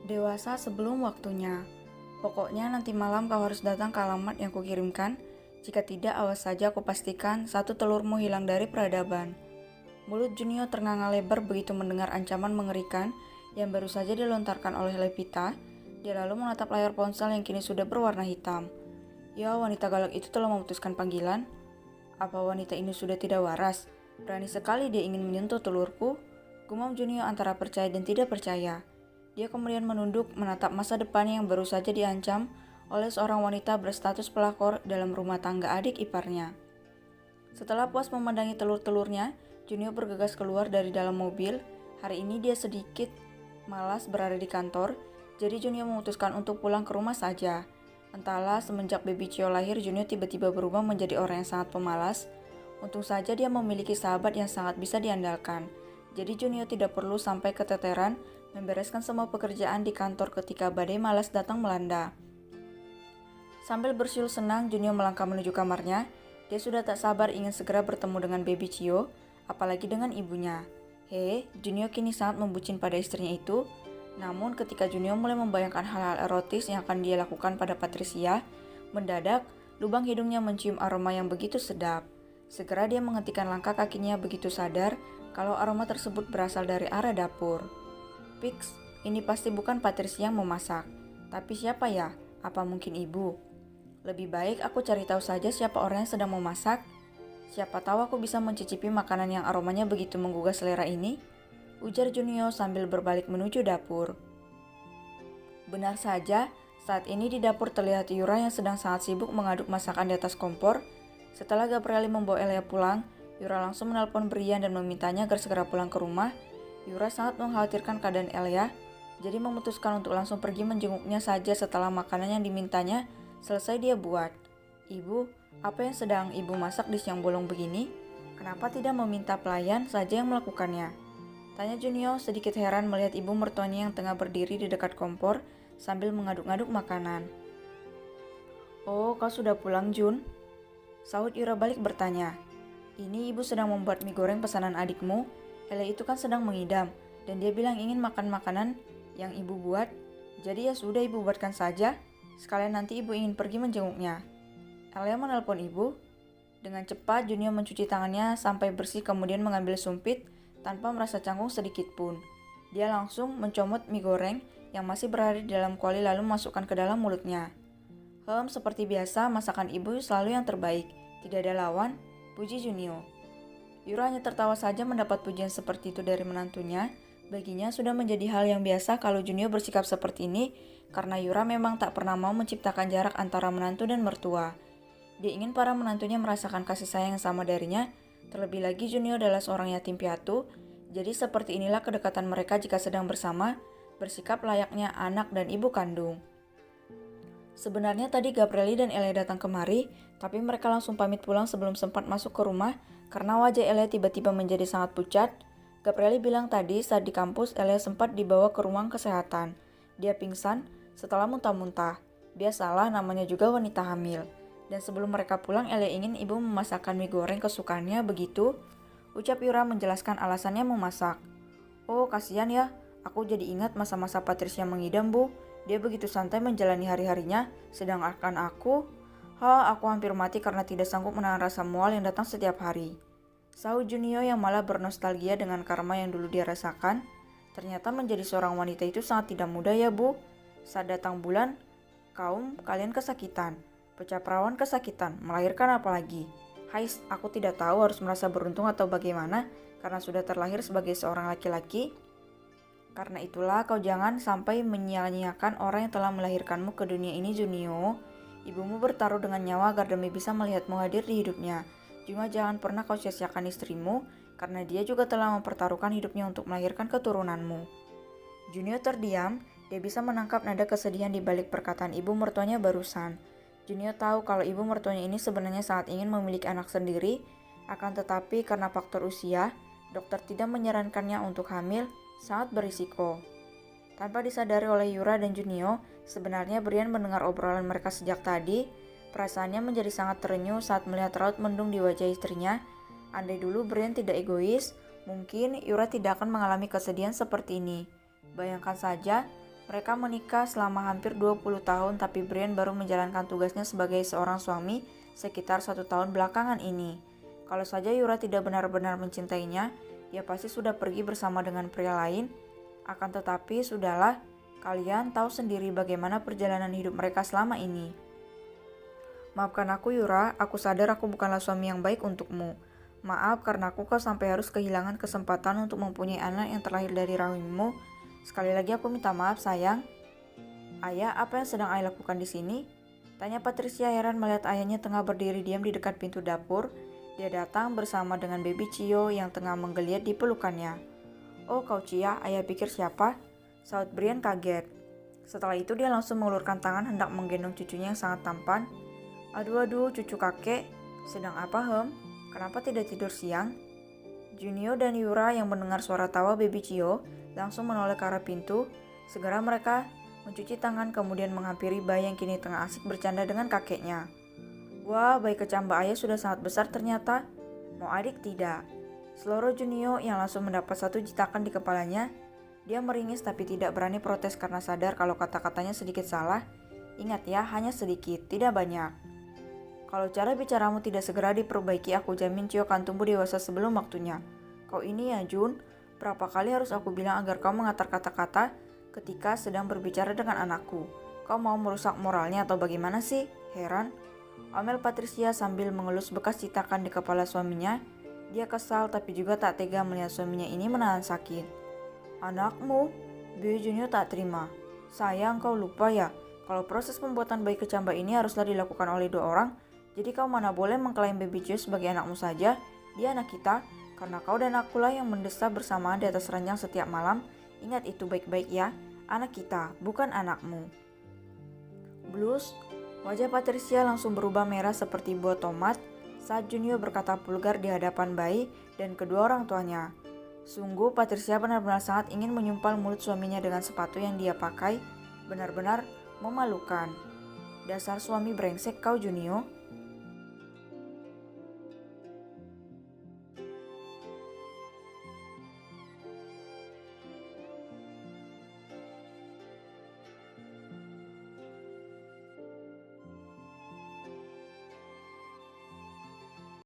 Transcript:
Dewasa sebelum waktunya. Pokoknya nanti malam kau harus datang ke alamat yang kukirimkan. Jika tidak, awas saja aku pastikan satu telurmu hilang dari peradaban. Mulut Junio ternganga lebar begitu mendengar ancaman mengerikan yang baru saja dilontarkan oleh Levita. Dia lalu menatap layar ponsel yang kini sudah berwarna hitam. Ya, wanita galak itu telah memutuskan panggilan. Apa wanita ini sudah tidak waras? Berani sekali dia ingin menyentuh telurku. Gumam Junio antara percaya dan tidak percaya. Dia kemudian menunduk menatap masa depannya yang baru saja diancam oleh seorang wanita berstatus pelakor dalam rumah tangga adik iparnya. Setelah puas memandangi telur-telurnya, Junio bergegas keluar dari dalam mobil. Hari ini dia sedikit malas berada di kantor, jadi Junio memutuskan untuk pulang ke rumah saja. Entahlah, semenjak baby Cio lahir, Junio tiba-tiba berubah menjadi orang yang sangat pemalas. Untung saja dia memiliki sahabat yang sangat bisa diandalkan. Jadi Junio tidak perlu sampai keteteran membereskan semua pekerjaan di kantor ketika badai malas datang melanda. Sambil bersiul senang, Junio melangkah menuju kamarnya. Dia sudah tak sabar ingin segera bertemu dengan baby Cio, apalagi dengan ibunya. Junio kini sangat membucin pada istrinya itu. Namun ketika Junio mulai membayangkan hal-hal erotis yang akan dia lakukan pada Patricia, mendadak lubang hidungnya mencium aroma yang begitu sedap. Segera dia menghentikan langkah kakinya begitu sadar kalau aroma tersebut berasal dari arah dapur. Fix, ini pasti bukan Patricia yang memasak. Tapi siapa ya? Apa mungkin ibu? Lebih baik aku cari tahu saja siapa orang yang sedang memasak. Siapa tahu aku bisa mencicipi makanan yang aromanya begitu menggugah selera ini, ujar Junio sambil berbalik menuju dapur. Benar saja, saat ini di dapur terlihat Yura yang sedang sangat sibuk mengaduk masakan di atas kompor. Setelah Gabrieli membawa Elia pulang, Yura langsung menelpon Brian dan memintanya agar segera pulang ke rumah. Yura sangat mengkhawatirkan keadaan Elia, jadi memutuskan untuk langsung pergi menjenguknya saja setelah makanan yang dimintanya selesai dia buat. Ibu, apa yang sedang ibu masak di siang bolong begini? Kenapa tidak meminta pelayan saja yang melakukannya? Tanya Junio sedikit heran melihat ibu mertuanya yang tengah berdiri di dekat kompor sambil mengaduk-ngaduk makanan. Oh, kau sudah pulang, Jun? Sahut Yura balik bertanya. Ini ibu sedang membuat mie goreng pesanan adikmu. Elia itu kan sedang mengidam, dan dia bilang ingin makan makanan yang ibu buat. Jadi ya sudah ibu buatkan saja, sekalian nanti ibu ingin pergi menjenguknya. Elia menelpon ibu. Dengan cepat Junio mencuci tangannya sampai bersih kemudian mengambil sumpit tanpa merasa canggung sedikit pun. Dia langsung mencomot mie goreng yang masih berada di dalam kuali lalu masukkan ke dalam mulutnya. Seperti biasa masakan ibu selalu yang terbaik, tidak ada lawan, puji Junio. Yura hanya tertawa saja mendapat pujian seperti itu dari menantunya. Baginya sudah menjadi hal yang biasa kalau Junio bersikap seperti ini karena Yura memang tak pernah mau menciptakan jarak antara menantu dan mertua. Dia ingin para menantunya merasakan kasih sayang yang sama darinya. Terlebih lagi Junio adalah seorang yatim piatu, jadi seperti inilah kedekatan mereka jika sedang bersama, bersikap layaknya anak dan ibu kandung. Sebenarnya tadi Gabrieli dan Elia datang kemari, tapi mereka langsung pamit pulang sebelum sempat masuk ke rumah karena wajah Elia tiba-tiba menjadi sangat pucat. Gabrieli bilang tadi saat di kampus Elia sempat dibawa ke ruang kesehatan. Dia pingsan setelah muntah-muntah. Biasalah namanya juga wanita hamil. Dan sebelum mereka pulang Elia ingin ibu memasakkan mie goreng kesukaannya begitu. Ucap Yura menjelaskan alasannya memasak. Oh kasihan ya, aku jadi ingat masa-masa Patricia mengidam bu. Dia begitu santai menjalani hari-harinya, sedangkan aku hampir mati karena tidak sanggup menahan rasa mual yang datang setiap hari. Sahut Junio yang malah bernostalgia dengan karma yang dulu dia rasakan. Ternyata menjadi seorang wanita itu sangat tidak mudah ya bu. Saat datang bulan, kalian kesakitan. Pecah perawan kesakitan, melahirkan apalagi. Aku tidak tahu harus merasa beruntung atau bagaimana karena sudah terlahir sebagai seorang laki-laki. Karena itulah kau jangan sampai menyia-nyiakan orang yang telah melahirkanmu ke dunia ini Junio. Ibumu bertaruh dengan nyawa agar demi bisa melihatmu hadir di hidupnya. Juga jangan pernah kau sia-siakan istrimu karena dia juga telah mempertaruhkan hidupnya untuk melahirkan keturunanmu. Junio terdiam, dia bisa menangkap nada kesedihan di balik perkataan ibu mertuanya barusan. Junio tahu kalau ibu mertuanya ini sebenarnya sangat ingin memiliki anak sendiri, akan tetapi karena faktor usia, dokter tidak menyarankannya untuk hamil. Sangat berisiko. Tanpa disadari oleh Yura dan Junio, sebenarnya Brian mendengar obrolan mereka sejak tadi. Perasaannya menjadi sangat terenyuh saat melihat raut mendung di wajah istrinya. Andai dulu Brian tidak egois, mungkin Yura tidak akan mengalami kesedihan seperti ini. Bayangkan saja, Mereka menikah selama hampir 20 tahun, tapi Brian baru menjalankan tugasnya sebagai seorang suami sekitar 1 tahun belakangan ini. Kalau saja Yura tidak benar-benar mencintainya, dia pasti sudah pergi bersama dengan pria lain. Akan tetapi, sudahlah, kalian tahu sendiri bagaimana perjalanan hidup mereka selama ini. Maafkan aku Yura, aku sadar aku bukanlah suami yang baik untukmu. Maaf karena kau sampai harus kehilangan kesempatan untuk mempunyai anak yang terlahir dari rahimmu. Sekali lagi aku minta maaf sayang. Ayah, apa yang sedang ayah lakukan di sini? Tanya Patricia heran melihat ayahnya tengah berdiri diam di dekat pintu dapur. Dia datang bersama dengan baby Cio yang tengah menggeliat di pelukannya. Oh kau Cia, ayah pikir siapa? Saud Brian kaget. Setelah itu dia langsung mengulurkan tangan hendak menggendong cucunya yang sangat tampan. Aduh, cucu kakek, sedang apa Hem? Kenapa tidak tidur siang? Junio dan Yura yang mendengar suara tawa baby Cio langsung menoleh ke arah pintu. Segera mereka mencuci tangan kemudian menghampiri bayi yang kini tengah asik bercanda dengan kakeknya. Wah, bayi kecamba ayah sudah sangat besar ternyata. Mau adik tidak? Seluruh Junio yang langsung mendapat satu jitakan di kepalanya. Dia meringis tapi tidak berani protes karena sadar kalau kata-katanya sedikit salah. Ingat ya, hanya sedikit, tidak banyak. Kalau cara bicaramu tidak segera diperbaiki, aku jamin Cio akan tumbuh dewasa sebelum waktunya. Kau ini ya Jun, berapa kali harus aku bilang agar kau mengatur kata-kata ketika sedang berbicara dengan anakku? Kau mau merusak moralnya atau bagaimana sih? Heran. Omel Patricia sambil mengelus bekas citakan di kepala suaminya. Dia kesal tapi juga tak tega melihat suaminya ini menahan sakit. Anakmu? Bayi Junio tak terima. Sayang, kau lupa ya, kalau proses pembuatan bayi kecamba ini haruslah dilakukan oleh 2 orang. Jadi kau mana boleh mengklaim baby Cio sebagai anakmu saja. Dia anak kita, karena kau dan akulah yang mendesah bersamaan di atas ranjang setiap malam. Ingat itu baik-baik ya, anak kita, bukan anakmu. Blues, wajah Patricia langsung berubah merah seperti buah tomat saat Junio berkata vulgar di hadapan bayi dan kedua orang tuanya. Sungguh Patricia benar-benar sangat ingin menyumpal mulut suaminya dengan sepatu yang dia pakai. Benar-benar memalukan. Dasar suami brengsek kau Junio.